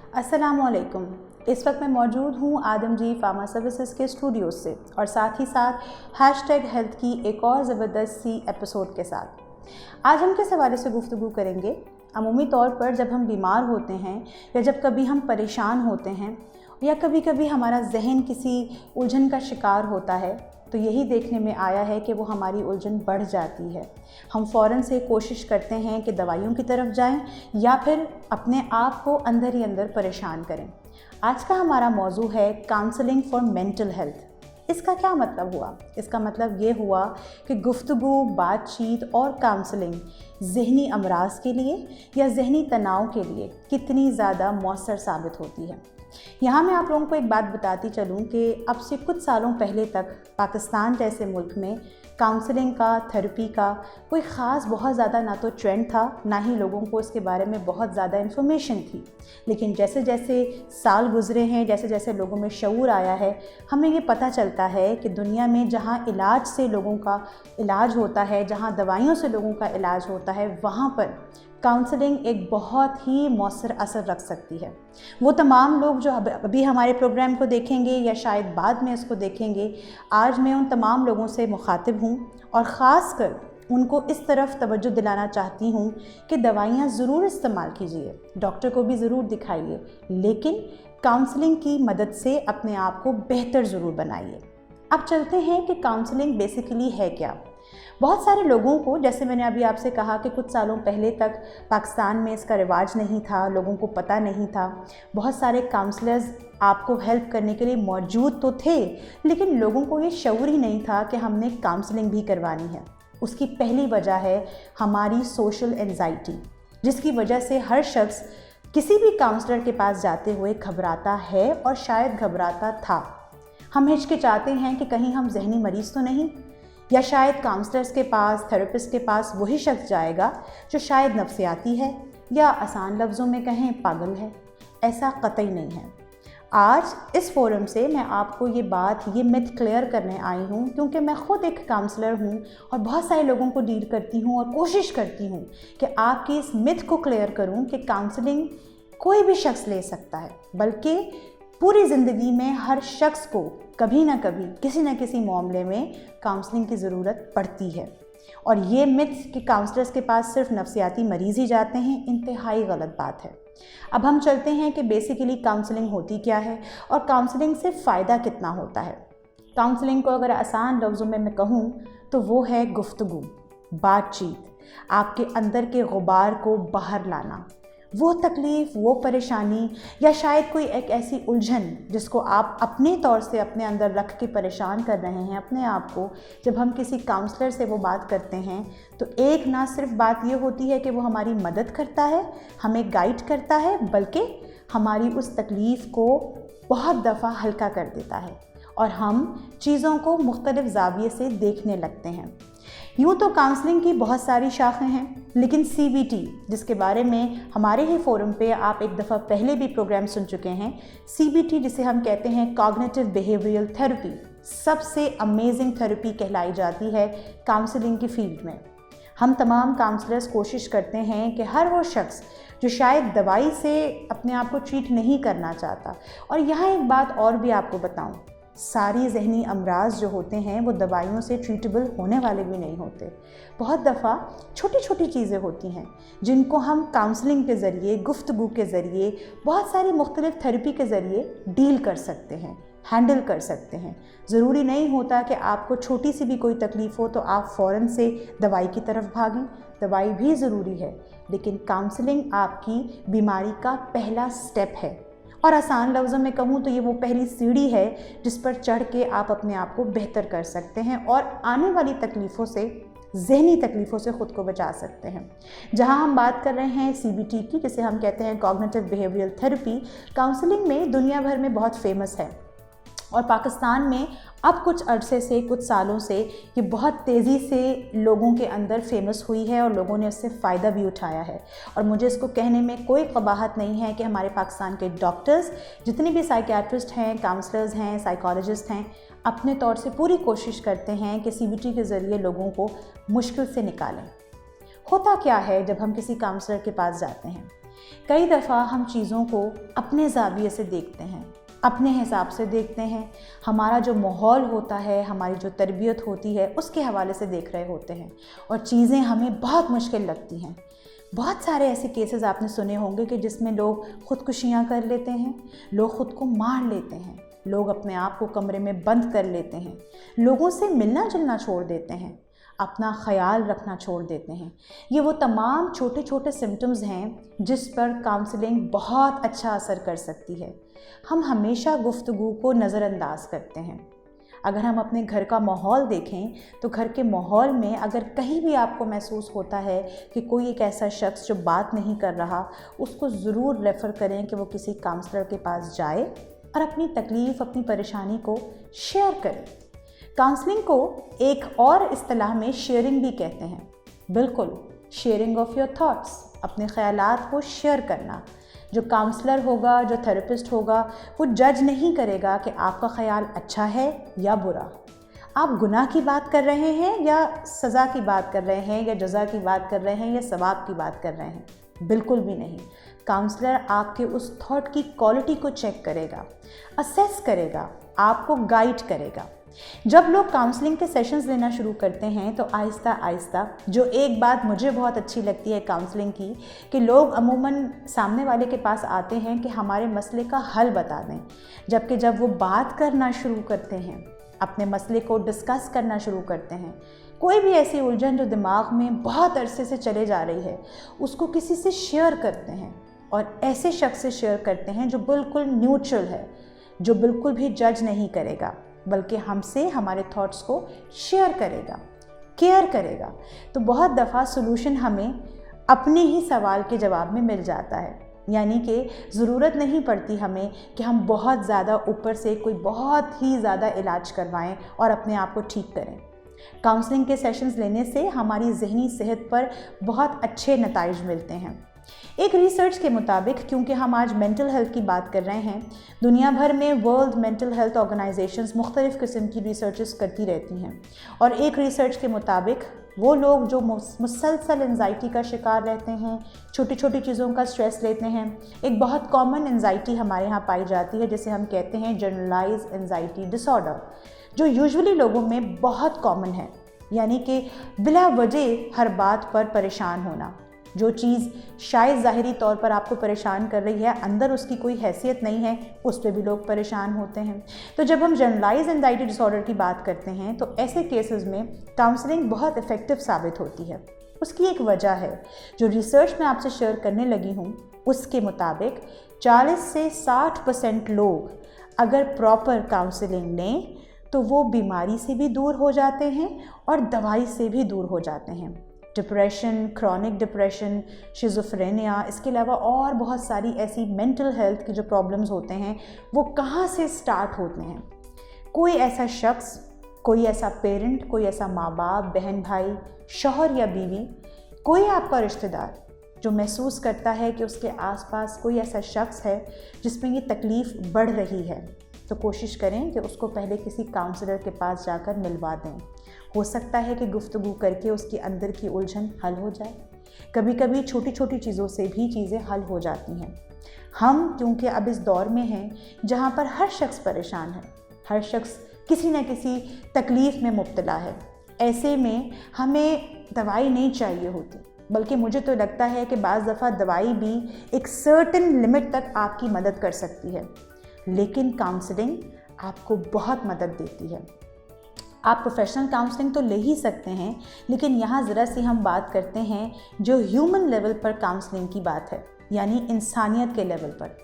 अस्सलामुअलैकुम। इस वक्त मैं मौजूद हूँ आदमजी फार्मा सर्विसेज के स्टूडियो से और साथ ही साथ #हेल्थ की एक और ज़बरदस्त सी एपिसोड के साथ। आज हम किस हवाले से गुफ्तगू करेंगे? अमूमी तौर पर जब हम बीमार होते हैं या जब कभी हम परेशान होते हैं या कभी कभी हमारा जहन किसी उलझन का शिकार होता है, तो यही देखने में आया है कि वो हमारी उलझन बढ़ जाती है। हम फ़ौरन से कोशिश करते हैं कि दवाइयों की तरफ जाएं या फिर अपने आप को अंदर ही अंदर परेशान करें। आज का हमारा मौजू है काउंसलिंग फॉर मेंटल हेल्थ। इसका क्या मतलब हुआ? इसका मतलब ये हुआ कि गुफ्तगू, बातचीत और काउंसलिंग ज़हनी अमराज के लिए या ज़हनी तनाव के लिए कितनी ज़्यादा मौसर साबित होती है। यहाँ मैं आप लोगों को एक बात बताती चलूँ कि अब से कुछ सालों पहले तक पाकिस्तान जैसे मुल्क में काउंसलिंग का, थेरेपी का कोई ख़ास बहुत ज़्यादा ना तो ट्रेंड था, ना ही लोगों को इसके बारे में बहुत ज़्यादा इन्फॉर्मेशन थी। लेकिन जैसे जैसे साल गुज़रे हैं, जैसे जैसे लोगों में शऊर आया है, हमें ये पता चलता है कि दुनिया में जहाँ इलाज से लोगों का इलाज होता है, जहाँ दवाइयों से लोगों का इलाज होता है, वहाँ पर काउंसलिंग एक बहुत ही मौसर असर रख सकती है। वो तमाम लोग जो अभी हमारे प्रोग्राम को देखेंगे या शायद बाद में इसको देखेंगे, आज मैं उन तमाम लोगों से मुखातिब हूँ और ख़ास कर उनको इस तरफ तवज्जो दिलाना चाहती हूँ कि दवाइयाँ ज़रूर इस्तेमाल कीजिए, डॉक्टर को भी ज़रूर दिखाइए, लेकिन काउंसलिंग की मदद से अपने आप को बेहतर ज़रूर बनाइए। अब चलते हैं कि काउंसलिंग बेसिकली है क्या। बहुत सारे लोगों को, जैसे मैंने अभी आपसे कहा कि कुछ सालों पहले तक पाकिस्तान में इसका रिवाज नहीं था, लोगों को पता नहीं था। बहुत सारे काउंसलर्स आपको हेल्प करने के लिए मौजूद तो थे, लेकिन लोगों को ये शऊर ही नहीं था कि हमने काउंसलिंग भी करवानी है। उसकी पहली वजह है हमारी सोशल एंजाइटी, जिसकी वजह से हर शख्स किसी भी काउंसलर के पास जाते हुए घबराता है और शायद घबराता था। हम हिचकिचाते हैं कि कहीं हम जहनी मरीज़ तो नहीं, या शायद काउंसलर्स के पास, थेरेपिस्ट के पास वही शख्स जाएगा जो शायद नफ्सियाती है या आसान लफ्ज़ों में कहें पागल है। ऐसा कतई नहीं है। आज इस फोरम से मैं आपको ये मिथ क्लियर करने आई हूँ, क्योंकि मैं ख़ुद एक काउंसलर हूँ और बहुत सारे लोगों को डील करती हूँ और कोशिश करती हूँ कि आपकी इस मिथ को क्लियर करूँ कि काउंसलिंग कोई भी शख्स ले सकता है, बल्कि पूरी ज़िंदगी में हर शख्स को कभी ना कभी किसी न किसी मामले में काउंसलिंग की ज़रूरत पड़ती है। और ये मिथ कि काउंसलर्स के पास सिर्फ नफ्सियाती मरीज़ ही जाते हैं, इंतहाई गलत बात है। अब हम चलते हैं कि बेसिकली काउंसलिंग होती क्या है और काउंसलिंग से फ़ायदा कितना होता है। काउंसलिंग को अगर आसान लफ्ज़ों में मैं कहूँ तो वो है गुफ्तगू, बातचीत, आपके अंदर के गुबार को बाहर लाना, वो तकलीफ़, वो परेशानी या शायद कोई एक ऐसी उलझन जिसको आप अपने तौर से अपने अंदर रख के परेशान कर रहे हैं अपने आप को। जब हम किसी काउंसलर से वो बात करते हैं तो एक ना सिर्फ बात ये होती है कि वो हमारी मदद करता है, हमें गाइड करता है, बल्कि हमारी उस तकलीफ़ को बहुत दफ़ा हल्का कर देता है और हम चीज़ों को मुख्तलिफ़ ज़ाविये से देखने लगते हैं। यूँ तो काउंसलिंग की बहुत सारी शाखें हैं, लेकिन CBT, जिसके बारे में हमारे ही फोरम पे आप एक दफ़ा पहले भी प्रोग्राम सुन चुके हैं, CBT जिसे हम कहते हैं कॉग्निटिव बिहेवियरल थेरेपी, सबसे अमेजिंग थेरेपी कहलाई जाती है काउंसलिंग की फील्ड में। हम तमाम काउंसलर्स कोशिश करते हैं कि हर वो शख्स जो शायद दवाई से अपने आप को ट्रीट नहीं करना चाहता, और यहाँ एक बात और भी आपको बताऊँ, सारी ज़हनी अमराज जो होते हैं वो दवाइयों से ट्रीटेबल होने वाले भी नहीं होते। बहुत दफ़ा छोटी छोटी चीज़ें होती हैं जिनको हम काउंसलिंग के ज़रिए, गुफ्तगू के ज़रिए, बहुत सारी मुख्तलिफ़ थेरेपी के ज़रिए डील कर सकते हैं, हैंडल कर सकते हैं। ज़रूरी नहीं होता कि आपको छोटी सी भी कोई तकलीफ़ हो तो आप फ़ौरन से दवाई की तरफ भागें। दवाई भी ज़रूरी है, लेकिन काउंसलिंग आपकी बीमारी का पहला स्टेप है। और आसान लफ्ज़ों में कहूँ तो ये वो पहली सीढ़ी है जिस पर चढ़ के आप अपने आप को बेहतर कर सकते हैं और आने वाली तकलीफ़ों से, ज़हनी तकलीफ़ों से ख़ुद को बचा सकते हैं। जहाँ हम बात कर रहे हैं CBT की, जिसे हम कहते हैं कॉग्निटिव बिहेवियरल थेरेपी, काउंसलिंग में दुनिया भर में बहुत फेमस है और पाकिस्तान में अब कुछ अरसे से, कुछ सालों से ये बहुत तेज़ी से लोगों के अंदर फेमस हुई है और लोगों ने इससे फ़ायदा भी उठाया है। और मुझे इसको कहने में कोई कबाहत नहीं है कि हमारे पाकिस्तान के डॉक्टर्स, जितने भी साइकियाट्रिस्ट हैं, काउंसलर्स हैं, साइकोलॉजिस्ट हैं, अपने तौर से पूरी कोशिश करते हैं कि CBT के ज़रिए लोगों को मुश्किल से निकालें। होता क्या है जब हम किसी काउंसलर के पास जाते हैं? कई दफ़ा हम चीज़ों को अपने ज़ाविये से देखते हैं, अपने हिसाब से देखते हैं, हमारा जो माहौल होता है, हमारी जो तरबियत होती है उसके हवाले से देख रहे होते हैं और चीज़ें हमें बहुत मुश्किल लगती हैं। बहुत सारे ऐसे केसेस आपने सुने होंगे कि जिसमें लोग ख़ुदकुशियाँ कर लेते हैं, लोग ख़ुद को मार लेते हैं, लोग अपने आप को कमरे में बंद कर लेते हैं, लोगों से मिलना जुलना छोड़ देते हैं, अपना ख्याल रखना छोड़ देते हैं। ये वो तमाम छोटे छोटे सिम्टम्स हैं जिस पर काउंसलिंग बहुत अच्छा असर कर सकती है। हम हमेशा गुफ्तगू को नज़रअंदाज करते हैं। अगर हम अपने घर का माहौल देखें तो घर के माहौल में अगर कहीं भी आपको महसूस होता है कि कोई एक ऐसा शख्स जो बात नहीं कर रहा, उसको ज़रूर रेफ़र करें कि वो किसी काउंसलर के पास जाए और अपनी तकलीफ़, अपनी परेशानी को शेयर करें। काउंसलिंग को एक और इस्तिलाह में शेयरिंग भी कहते हैं। बिल्कुल, शेयरिंग ऑफ योर थॉट्स, अपने ख़यालात को शेयर करना। जो काउंसलर होगा, जो थेरेपिस्ट होगा, वो जज नहीं करेगा कि आपका ख़याल अच्छा है या बुरा, आप गुनाह की बात कर रहे हैं या सज़ा की बात कर रहे हैं, या जज़ा की बात कर रहे हैं, या सवाब की बात कर रहे हैं। बिल्कुल भी नहीं। काउंसलर आपके उस थॉट की क्वालिटी को चेक करेगा, असेस करेगा, आपको गाइड करेगा। जब लोग काउंसलिंग के सेशंस लेना शुरू करते हैं तो आहिस्ता आहिस्ता, जो एक बात मुझे बहुत अच्छी लगती है काउंसलिंग की, कि लोग अमूमन सामने वाले के पास आते हैं कि हमारे मसले का हल बता दें, जबकि जब वो बात करना शुरू करते हैं, अपने मसले को डिस्कस करना शुरू करते हैं, कोई भी ऐसी उलझन जो दिमाग में बहुत अरसे से चले जा रही है, उसको किसी से शेयर करते हैं, और ऐसे शख्स से शेयर करते हैं जो बिल्कुल न्यूट्रल है, जो बिल्कुल भी जज नहीं करेगा, बल्कि हमसे हमारे थॉट्स को शेयर करेगा, केयर करेगा। तो बहुत दफ़ा सॉल्यूशन हमें अपने ही सवाल के जवाब में मिल जाता है। यानी कि ज़रूरत नहीं पड़ती हमें कि हम बहुत ज़्यादा ऊपर से कोई बहुत ही ज़्यादा इलाज करवाएं और अपने आप को ठीक करें। काउंसलिंग के सेशंस लेने से हमारी ज़हनी सेहत पर बहुत अच्छे नताइज मिलते हैं। एक रिसर्च के मुताबिक, क्योंकि हम आज मेंटल हेल्थ की बात कर रहे हैं, दुनिया भर में वर्ल्ड मेंटल हेल्थ ऑर्गेनाइजेशंस मुख्तलिफ़ किस्म की रिसर्चेस करती रहती हैं, और एक रिसर्च के मुताबिक वो लोग जो मुसलसल एंजाइटी का शिकार रहते हैं, छोटी छोटी चीज़ों का स्ट्रेस लेते हैं, एक बहुत कॉमन एंजाइटी हमारे यहाँ पाई जाती है जिसे हम कहते हैं जनरलाइज्ड एंजाइटी डिसऑर्डर, जो यूजुअली लोगों में बहुत कॉमन है। यानी कि बिला वजह हर बात पर परेशान होना, जो चीज़ शायद ज़ाहिरी तौर पर आपको परेशान कर रही है, अंदर उसकी कोई हैसियत नहीं है, उस पर भी लोग परेशान होते हैं। तो जब हम जनरलाइज एंजाइटी डिसऑर्डर की बात करते हैं तो ऐसे केसेस में काउंसलिंग बहुत इफ़ेक्टिव साबित होती है। उसकी एक वजह है जो रिसर्च में आपसे शेयर करने लगी हूँ, उसके मुताबिक 40 से 60% लोग अगर प्रॉपर काउंसलिंग लें तो वो बीमारी से भी दूर हो जाते हैं और दवाई से भी दूर हो जाते हैं। डिप्रेशन, क्रॉनिक डिप्रेशन, शिज़ोफ्रेनिया, इसके अलावा और बहुत सारी ऐसी मेंटल हेल्थ की जो प्रॉब्लम्स होते हैं, वो कहाँ से स्टार्ट होते हैं। कोई ऐसा शख्स, कोई ऐसा पेरेंट, कोई ऐसा माँ बाप, बहन भाई, शौहर या बीवी, कोई आपका रिश्तेदार जो महसूस करता है कि उसके आसपास कोई ऐसा शख्स है जिसमें ये तकलीफ़ बढ़ रही है, तो कोशिश करें कि उसको पहले किसी काउंसलर के पास जाकर मिलवा दें। हो सकता है कि गुफ्तगू करके उसके अंदर की उलझन हल हो जाए। कभी कभी छोटी छोटी चीज़ों से भी चीज़ें हल हो जाती हैं। हम क्योंकि अब इस दौर में हैं जहाँ पर हर शख्स परेशान है, हर शख्स किसी न किसी तकलीफ़ में मुब्तला है, ऐसे में हमें दवाई नहीं चाहिए होती, बल्कि मुझे तो लगता है कि बाज़ दफ़ा दवाई भी एक सर्टेन लिमिट तक आपकी मदद कर सकती है, लेकिन काउंसलिंग आपको बहुत मदद देती है। आप प्रोफेशनल काउंसलिंग तो ले ही सकते हैं, लेकिन यहाँ ज़रा सी हम बात करते हैं जो ह्यूमन लेवल पर काउंसलिंग की बात है, यानी इंसानियत के लेवल पर।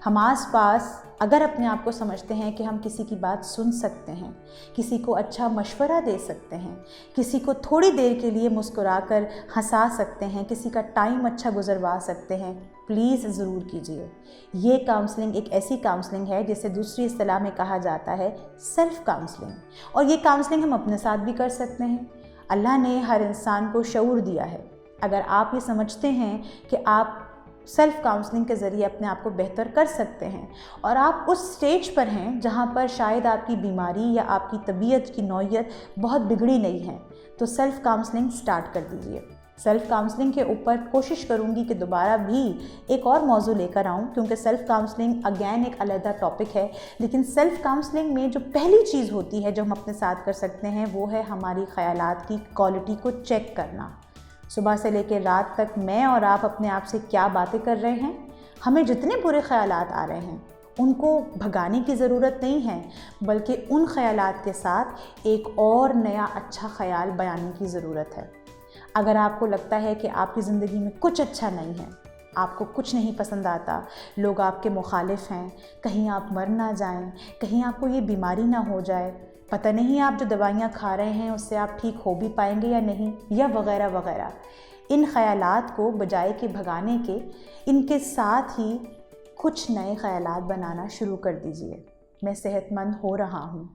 हम आस पास अगर अपने आप को समझते हैं कि हम किसी की बात सुन सकते हैं, किसी को अच्छा मशवरा दे सकते हैं, किसी को थोड़ी देर के लिए मुस्कुराकर हंसा सकते हैं, किसी का टाइम अच्छा गुजरवा सकते हैं, प्लीज़ ज़रूर कीजिए। ये काउंसलिंग एक ऐसी काउंसलिंग है जिसे दूसरी इस्तिलाह में कहा जाता है सेल्फ़ काउंसलिंग, और ये काउंसलिंग हम अपने साथ भी कर सकते हैं। अल्लाह ने हर इंसान को शऊर दिया है। अगर आप ये समझते हैं कि आप सेल्फ़ काउंसलिंग के ज़रिए अपने आप को बेहतर कर सकते हैं और आप उस स्टेज पर हैं जहाँ पर शायद आपकी बीमारी या आपकी तबीयत की नौइयत बहुत बिगड़ी नहीं है, तो सेल्फ़ काउंसलिंग स्टार्ट कर दीजिए। सेल्फ़ काउंसलिंग के ऊपर कोशिश करूँगी कि दोबारा भी एक और मौजू लेकर आऊँ, क्योंकि सेल्फ़ काउंसलिंग अगेन एक अलग टॉपिक है। लेकिन सेल्फ़ काउंसलिंग में जो पहली चीज़ होती है जो हम अपने साथ कर सकते हैं वो है हमारी ख़यालात की क्वालिटी को चेक करना। सुबह से लेकर रात तक मैं और आप अपने आप से क्या बातें कर रहे हैं। हमें जितने बुरे ख़यालात आ रहे हैं उनको भगाने की ज़रूरत नहीं है, बल्कि उन ख़यालात के साथ एक और नया अच्छा ख़याल बनाने की ज़रूरत है। अगर आपको लगता है कि आपकी ज़िंदगी में कुछ अच्छा नहीं है, आपको कुछ नहीं पसंद आता, लोग आपके मुखालिफ हैं, कहीं आप मर ना जाएं, कहीं आपको ये बीमारी ना हो जाए, पता नहीं आप जो दवाइयाँ खा रहे हैं उससे आप ठीक हो भी पाएंगे या नहीं, या वग़ैरह वग़ैरह, इन ख़यालात को बजाय के भगाने के इनके साथ ही कुछ नए ख़यालात बनाना शुरू कर दीजिए। मैं सेहतमंद हो रहा हूँ,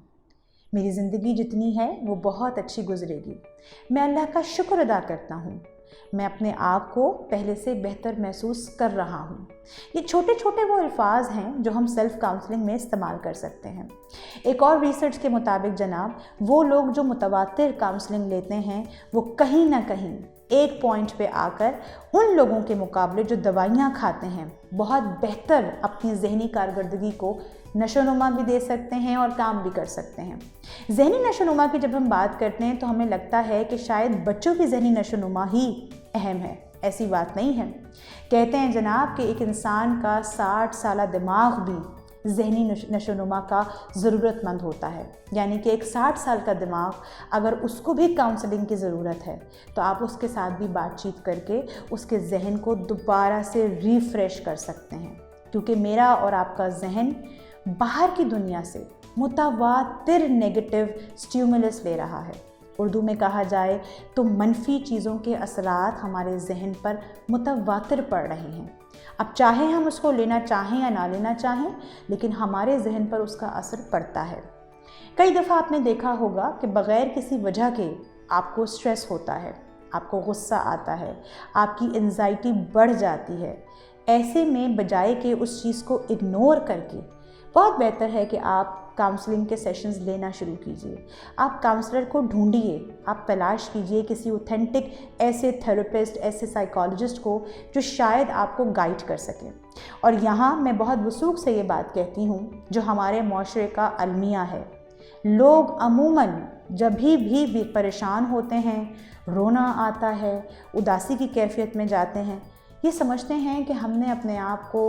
मेरी ज़िंदगी जितनी है वो बहुत अच्छी गुजरेगी, मैं अल्लाह का शुक्र अदा करता हूँ, मैं अपने आप को पहले से बेहतर महसूस कर रहा हूँ। ये छोटे छोटे वो अल्फाज हैं जो हम सेल्फ़ काउंसलिंग में इस्तेमाल कर सकते हैं। एक और रिसर्च के मुताबिक जनाब, वो लोग जो मुतवातिर काउंसलिंग लेते हैं वो कहीं ना कहीं एक पॉइंट पे आकर उन लोगों के मुकाबले जो दवाइयाँ खाते हैं बहुत बेहतर अपनी ज़हनी कारकर्दगी को नशोनुमा भी दे सकते हैं और काम भी कर सकते हैं। ज़हनी नशोनुमा की जब हम बात करते हैं तो हमें लगता है कि शायद बच्चों की ज़हनी नशोनुमा ही अहम है। ऐसी बात नहीं है। कहते हैं जनाब कि एक इंसान का 60 साला दिमाग भी ज़हनी नशोनुमा का ज़रूरतमंद होता है। यानी कि एक 60 साल का दिमाग अगर उसको भी काउंसलिंग की ज़रूरत है तो आप उसके साथ भी बातचीत करके उसके जहन को दोबारा से रिफ़्रेश कर सकते हैं, क्योंकि मेरा और आपका जहन बाहर की दुनिया से मुतवातिर नेगेटिव स्टिमुलस ले रहा है। उर्दू में कहा जाए तो मनफी चीज़ों के असरात हमारे जहन पर मुतवातिर पड़ रहे हैं। अब चाहे हम उसको लेना चाहें या ना लेना चाहें, लेकिन हमारे जहन पर उसका असर पड़ता है। कई दफ़ा आपने देखा होगा कि बग़ैर किसी वजह के आपको स्ट्रेस होता है, आपको गुस्सा आता है, आपकी एंजाइटी बढ़ जाती है। ऐसे में बजाय कि उस चीज़ को इग्नोर करके बहुत बेहतर है कि आप काउंसलिंग के सेशंस लेना शुरू कीजिए। आप काउंसलर को ढूंढिए, आप तलाश कीजिए किसी ऑथेंटिक ऐसे थेरेपिस्ट, ऐसे साइकोलॉजिस्ट को जो शायद आपको गाइड कर सके। और यहाँ मैं बहुत वसूख से ये बात कहती हूँ जो हमारे माशरे का अलमिया है। लोग अमूमन जब भी परेशान होते हैं, रोना आता है, उदासी की कैफियत में जाते हैं, ये समझते हैं कि हमने अपने आप को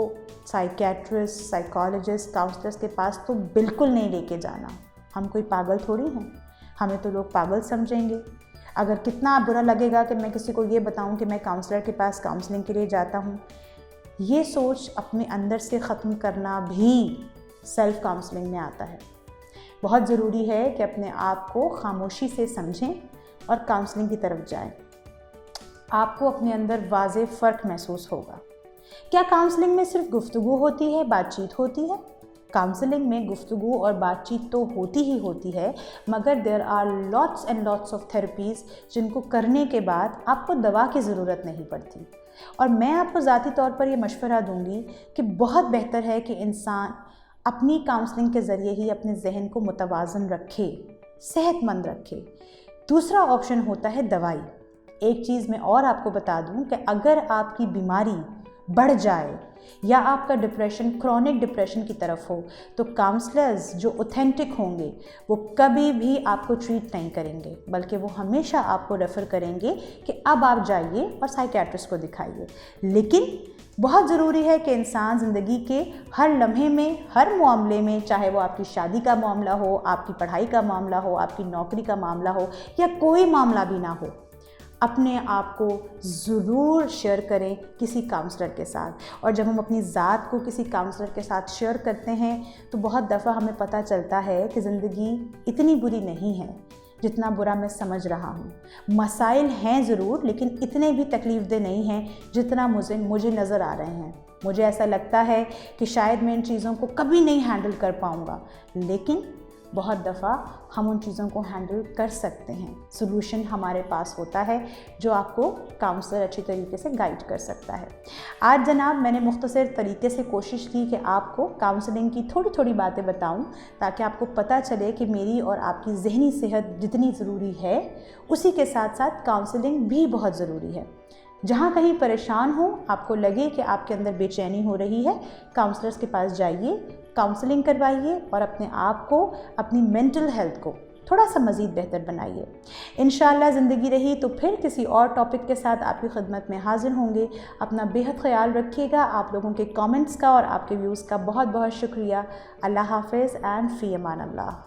साइकियाट्रिस्ट, साइकोलॉजिस्ट, काउंसलर्स के पास तो बिल्कुल नहीं लेके जाना। हम कोई पागल थोड़ी हैं, हमें तो लोग पागल समझेंगे। अगर कितना बुरा लगेगा कि मैं किसी को ये बताऊं कि मैं काउंसलर के पास काउंसलिंग के लिए जाता हूं। ये सोच अपने अंदर से ख़त्म करना भी सेल्फ़ काउंसलिंग में आता है। बहुत ज़रूरी है कि अपने आप को खामोशी से समझें और काउंसलिंग की तरफ जाएं। आपको अपने अंदर वाज़े फ़र्क महसूस होगा। क्या काउंसलिंग में सिर्फ गुफ्तगू होती है, बातचीत होती है? काउंसलिंग में गुफ्तगू और बातचीत तो होती ही होती है, मगर there are lots and lots of therapies जिनको करने के बाद आपको दवा की ज़रूरत नहीं पड़ती। और मैं आपको ज़ाती तौर पर यह मशवरा दूंगी कि बहुत बेहतर है कि इंसान अपनी काउंसलिंग के ज़रिए ही अपने जहन को मुतवाज़न रखे, सेहतमंद रखे। दूसरा ऑप्शन होता है दवाई। एक चीज़ मैं और आपको बता दूं कि अगर आपकी बीमारी बढ़ जाए या आपका डिप्रेशन क्रॉनिक डिप्रेशन की तरफ हो तो काउंसलर्स जो ऑथेंटिक होंगे वो कभी भी आपको ट्रीट नहीं करेंगे, बल्कि वो हमेशा आपको रेफ़र करेंगे कि अब आप जाइए और साइकियाट्रिस्ट को दिखाइए। लेकिन बहुत ज़रूरी है कि इंसान ज़िंदगी के हर लम्हे में, हर मामले में, चाहे वो आपकी शादी का मामला हो, आपकी पढ़ाई का मामला हो, आपकी नौकरी का मामला हो या कोई मामला भी ना हो, अपने आप को ज़रूर शेयर करें किसी काउंसलर के साथ। और जब हम अपनी ज़ात को किसी काउंसलर के साथ शेयर करते हैं तो बहुत दफ़ा हमें पता चलता है कि ज़िंदगी इतनी बुरी नहीं है जितना बुरा मैं समझ रहा हूँ। मसाइल हैं ज़रूर, लेकिन इतने भी तकलीफ़देह नहीं हैं जितना मुझे नज़र आ रहे हैं। मुझे ऐसा लगता है कि शायद मैं इन चीज़ों को कभी नहीं हैंडल कर पाऊँगा, लेकिन بہت دفعہ ہم ان چیزوں کو ہینڈل کر سکتے ہیں. سلوشن ہمارے پاس ہوتا ہے جو آپ کو کاؤنسلر اچھی طریقے سے گائیڈ کر سکتا ہے. آج جناب میں نے مختصر طریقے سے کوشش کی کہ آپ کو کاؤنسلنگ کی تھوڑی تھوڑی باتیں بتاؤں تاکہ آپ کو پتہ چلے کہ میری اور آپ کی ذہنی صحت جتنی ضروری ہے اسی کے ساتھ ساتھ کاؤنسلنگ بھی بہت ضروری ہے. جہاں کہیں پریشان ہوں، آپ کو لگے کہ آپ کے اندر بے چینی ہو رہی ہے، کاؤنسلرز کے پاس جائیے، کاؤنسلنگ کروائیے اور اپنے آپ کو، اپنی مینٹل ہیلتھ کو تھوڑا سا مزید بہتر بنائیے. انشاءاللہ زندگی رہی تو پھر کسی اور ٹاپک کے ساتھ آپ کی خدمت میں حاضر ہوں گے. اپنا بہت خیال رکھیے گا. آپ لوگوں کے کامنٹس کا اور آپ کے ویوز کا بہت بہت شکریہ. اللہ حافظ اینڈ فی امان اللہ.